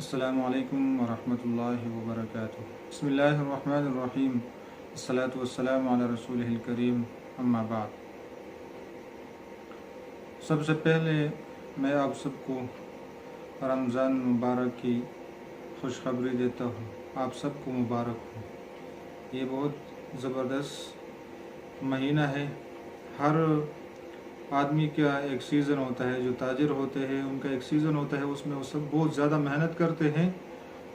अस्सलामु अलैकुम वरहमतुल्लाहि वबरकातुहू। बिस्मिल्लाहिर्रहमानिर्रहीम। अस्सलातु वस्सलामु अला रसूलिहिल करीम, अम्मा बाद। सबसे पहले मैं आप सबको रमज़ान मुबारक की खुशखबरी देता हूँ। आप सबको मुबारक हो। ये बहुत ज़बरदस्त महीना है। हर आदमी का एक सीज़न होता है, जो ताजिर होते हैं उनका एक सीज़न होता है, उसमें वो सब बहुत ज़्यादा मेहनत करते हैं,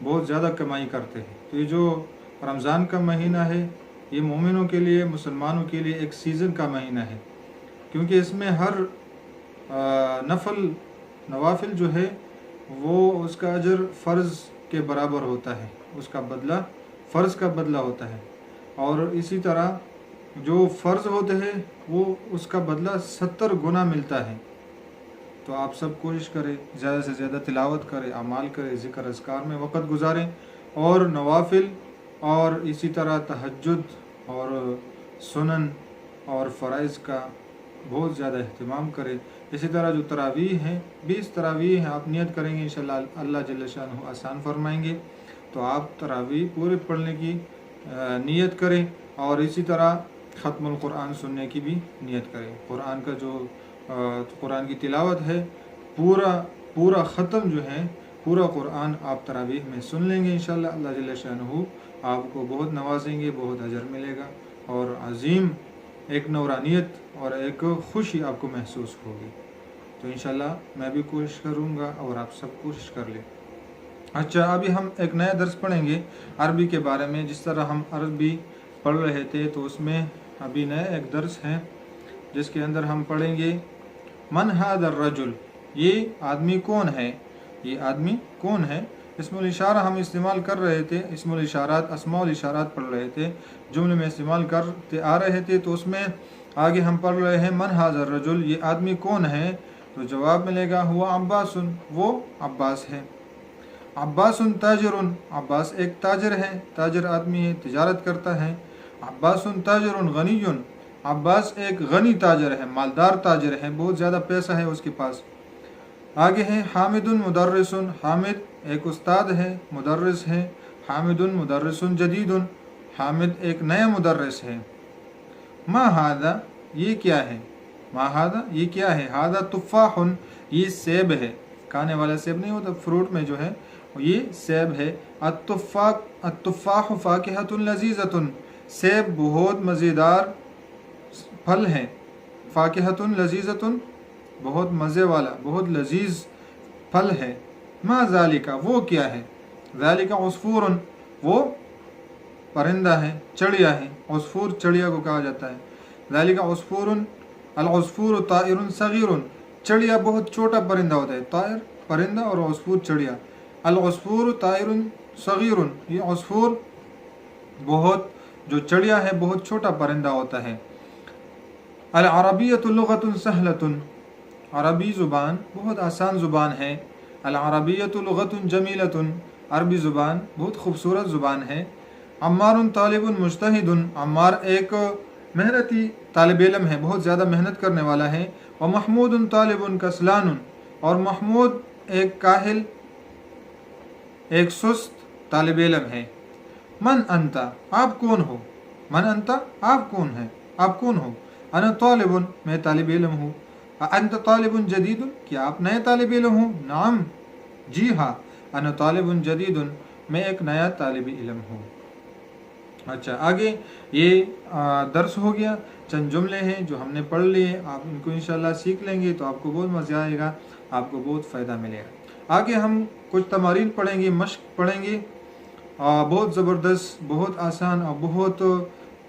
बहुत ज़्यादा कमाई करते हैं। तो ये जो रमज़ान का महीना है, ये मोमिनों के लिए, मुसलमानों के लिए एक सीज़न का महीना है, क्योंकि इसमें हर नवाफिल जो है वो उसका अजर फ़र्ज़ के बराबर होता है, उसका बदला फ़र्ज़ का बदला होता है। और इसी तरह जो फ़र्ज़ होते हैं वो उसका बदला 70 गुना मिलता है। तो आप सब कोशिश करें, ज़्यादा से ज़्यादा तिलावत करें, अमाल करें, ज़िक्र अज़कार में वक़्त गुजारें, और नवाफिल और इसी तरह तहज्जुद और सुनन और फ़राइज़ का बहुत ज़्यादा अहतमाम करें। इसी तरह जो तरावीह हैं, 20 तरावीह हैं, आप नियत करेंगे इंशाअल्लाह अल्लाह जल्ल शानहू आसान फरमाएंगे। तो आप तरावीह पूरे पढ़ने की नियत करें, और इसी तरह ख़त्मुल कुरान सुनने की भी नियत करें। कुरान का जो कुरान की तिलावत है, पूरा ख़त्म जो है, पूरा कुरान आप तरावीह में सुन लेंगे इंशाअल्लाह अल्लाह जल्ल शानहू आपको बहुत नवाजेंगे, बहुत अजर मिलेगा, और अज़ीम एक नौरानियत और एक खुशी आपको महसूस होगी। तो इंशाअल्लाह मैं भी कोशिश करूँगा और आप सब कोशिश कर लें। अच्छा, अभी हम एक नया दर्स पढ़ेंगे अरबी के बारे में। जिस तरह हम अरबी पढ़ रहे थे, तो उसमें अभी नया एक दर्स है जिसके अंदर हम पढ़ेंगे मन हादर रजुल, ये आदमी कौन है, ये आदमी कौन है। इस्मुल इशारा हम इस्तेमाल कर रहे थे, इस्मुल इशारात अस्माउल इशारात पढ़ रहे थे, जुमले में इस्तेमाल करते आ रहे थे। तो उसमें आगे हम पढ़ रहे हैं मन हादर रजुल, ये आदमी कौन है। तो जवाब मिलेगा हुआ अब्बासुन, वो अब्बास है। अब्बासुन ताजिरुन, अब्बास एक ताजिर है, ताजिर आदमी है, तिजारत करता है। अब्बासुन ताजिरुन गनीयुन, अब्बास एक गनी ताजिर है, मालदार ताजिर है, बहुत ज़्यादा पैसा है उसके पास। आगे है हामिदुन मुदर्रिसुन, हामिद एक उस्ताद है, मुदर्रिस है। हामिदुन मुदर्रिसुन जदीदुन, हामिद एक नया मुदर्रिस है। मा हादा, ये क्या है। मा हादा, ये क्या है। हादा तुफ़ाहुन, ये सेब है, खाने वाला सेब नहीं होता, फ्रूट में जो है ये सेब है। अत्तुफ़ाह फ़ाकिहतुन लज़ीज़तुन, सेब बहुत मज़ेदार फल है। फ़ाकिहतुन लज़ीज़तुन, बहुत मज़े वाला, बहुत लजीज फल है। मा ज़ालिका, वो क्या है। ज़ालिका उस्फूरुन, वो परिंदा है, चिड़िया है। उस्फूर चिड़िया को कहा जाता है। ज़ालिका उस्फूरुन, अल उस्फूर ताइरुन सगीरुन, चिड़िया बहुत छोटा परिंदा होता है। तायर परिंदा और उस्फूर चिड़िया। अल उस्फूर ताइरुन सगीरुन, ये उस्फूर बहुत जो चिड़िया है बहुत छोटा परिंदा होता है। अल अरबिय्यतु लुग़तुन सहलतुन, अरबी ज़ुबान बहुत आसान ज़ुबान है। अल अरबिय्यतु लुग़तुन जमीलतुन, अरबी ज़ुबान बहुत खूबसूरत ज़ुबान है। अम्मारुन तालिबुन मुज्तहिदुन, अम्मार एक मेहनती तालिब इल्म है, बहुत ज़्यादा मेहनत करने वाला है। व महमूदुन तालिबुन कसलानुन, और महमूद एक काहिल, एक सुस्त तालिब इल्म है। मन अंता, आप कौन हो। मन अंता, आप कौन है, आप कौन हो। अना तालिबुन, मैं तालिब इल्म हूँ। अंत तालिबुन जदीदुन, क्या आप नए तालिब इल्म हो। नाम, जी हाँ। अना तालिबुन जदीदुन, मैं एक नया तालिब इल्म हूँ। अच्छा, आगे ये दर्स हो गया, चंद जुमले हैं जो हमने पढ़ लिए, आप इनको इंशाल्लाह सीख लेंगे तो आपको बहुत मज़ा आएगा, आपको बहुत फ़ायदा मिलेगा। आगे हम कुछ तमारीन पढ़ेंगे, मश्क पढ़ेंगे, बहुत ज़बरदस्त, बहुत आसान और बहुत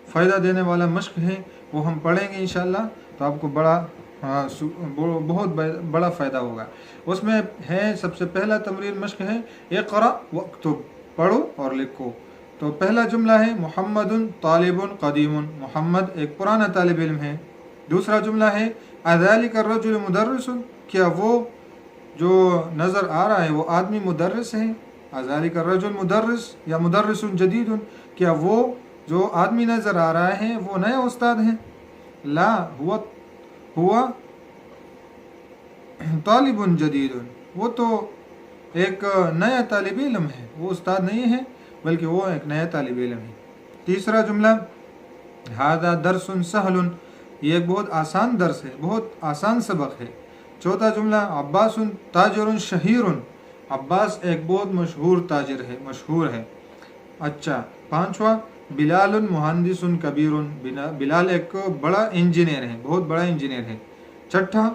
फ़ायदा देने वाला मश्क है, वो हम पढ़ेंगे इंशाल्लाह। तो आपको बहुत बड़ा फ़ायदा होगा। उसमें है, सबसे पहला तमरीन मश्क है इक़रा वक्तुब, पढ़ो और लिखो। तो पहला जुमला है मुहम्मदुन तालिबुन क़दीमुन, मोहम्मद एक पुराना तालिब इल्म है। दूसरा जुमला है अज़ालिका रजुल मुदर्रिसुन, क्या वो जो नज़र आ रहा है वो आदमी मुदर्रिस है। अज़ालिका रजुल मुदर्रिस या मुदर्रिसुन जदीदुन, क्या वो जो आदमी नज़र आ रहा है वो नया उस्ताद है। ला हुआ तालिबुन जदीदुन, वो तो ایک نیا طالب علم ہے، وہ استاد نہیں ہے بلکہ وہ ایک نیا طالب علم ہے۔ تیسرا جملہ ھذا درس سہل، یہ ایک بہت آسان درس ہے، بہت آسان سبق ہے۔ چوتھا جملہ عباس تاجر شہیر، عباس ایک بہت مشہور تاجر ہے، مشہور ہے۔ اچھا، پانچواں بلال مہندس کبیر، بلال ایک بڑا انجینئر ہے، بہت بڑا انجینئر ہے۔ چھٹا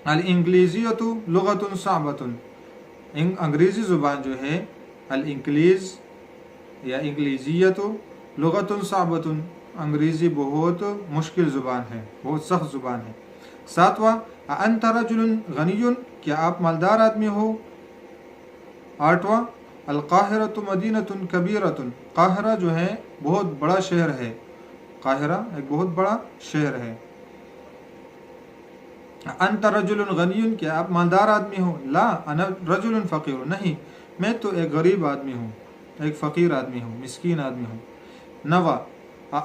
الانگلیزیۃ لغۃ صعبۃ، انگریزی زبان جو ہے الانگلیز یا انگلیزیت لغۃ صعبۃ، انگریزی بہت مشکل زبان ہے، بہت سخت زبان ہے۔ ساتواں انت رجل غنی، کیا آپ مالدار آدمی ہو۔ آٹھواں القاہرۃ مدینۃ کبیرۃ، قاہرہ جو ہے بہت بڑا شہر ہے، قاہرہ ایک بہت بڑا شہر ہے۔ انت رجل غنی، کیا آپ مالدار آدمی ہو۔ لا انا رجل فقیر، نہیں میں تو ایک غریب آدمی ہوں، ایک فقیر آدمی ہوں، مسکین آدمی ہوں۔ نواں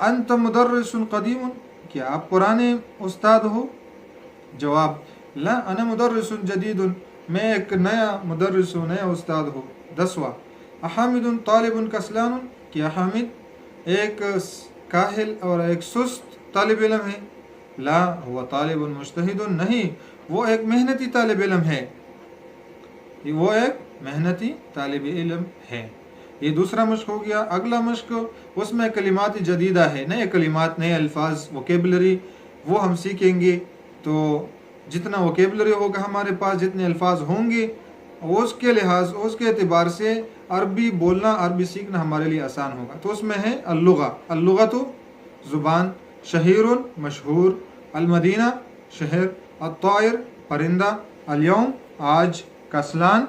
انت مدرس قدیم، کیا آپ پرانے استاد ہو۔ جواب لا انا مدرس جدید، میں ایک نیا مدرس ہوں، نیا استاد ہوں۔ دسواں حامد طالب کسلان، کیا حامد ایک کاہل اور ایک سست طالب علم ہے۔ لا هو طالب مجتہد، نہیں وہ ایک محنتی طالب علم ہے، وہ ایک محنتی طالب علم ہے۔ یہ دوسرا مشق ہو گیا۔ اگلا مشق اس میں کلمات جدیدہ ہے، نئے کلمات، نئے الفاظ، ووکیبلری وہ ہم سیکھیں گے۔ تو جتنا ووکیبلری ہوگا ہمارے پاس، جتنے الفاظ ہوں گے، اس کے لحاظ، اس کے اعتبار سے عربی بولنا، عربی سیکھنا ہمارے لیے آسان ہوگا۔ تو اس میں ہے اللغہ، اللغۃ زبان، شہیر مشہور، المدینہ شہر، الطائر پرندہ، الیوم آج، کسلان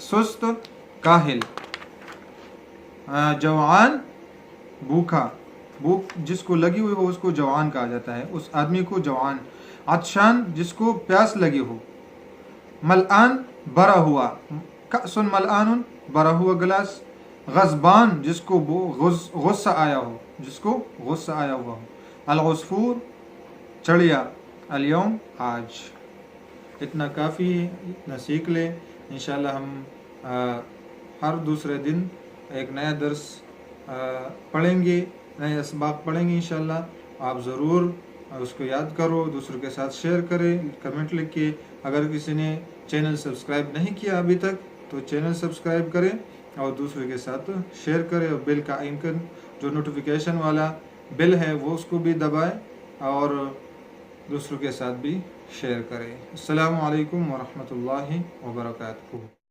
سست کاہل، جوعان بھوکا، بھوک جس کو لگی ہوئی ہو اس کو جوعان کہا جاتا ہے، اس آدمی کو جوعان۔ عطشان جس کو پیاس لگی ہو۔ ملآن بھرا ہوا، کأس ملآن بھرا ہوا گلاس۔ غضبان جس کو غصہ آیا ہو، جس کو غصہ آیا ہوا ہو۔ العصفور چڑیا، الیوم آج۔ اتنا کافی ہے، اتنا سیکھ لیں۔ انشاءاللہ ہم ہر دوسرے دن ایک نیا درس پڑھیں گے، نئے اسباق پڑھیں گے انشاءاللہ۔ آپ ضرور اس کو یاد کرو، دوسروں کے ساتھ شیئر کریں، کمنٹ لکھ کے۔ اگر کسی نے چینل سبسکرائب نہیں کیا ابھی تک تو چینل سبسکرائب کریں اور دوسروں کے ساتھ شیئر کریں، اور بیل کا آئیکن جو نوٹیفیکیشن والا بیل ہے وہ اس کو بھی دبائیں اور دوسروں کے ساتھ بھی شیئر کریں۔ السلام علیکم ورحمۃ اللہ وبرکاتہ۔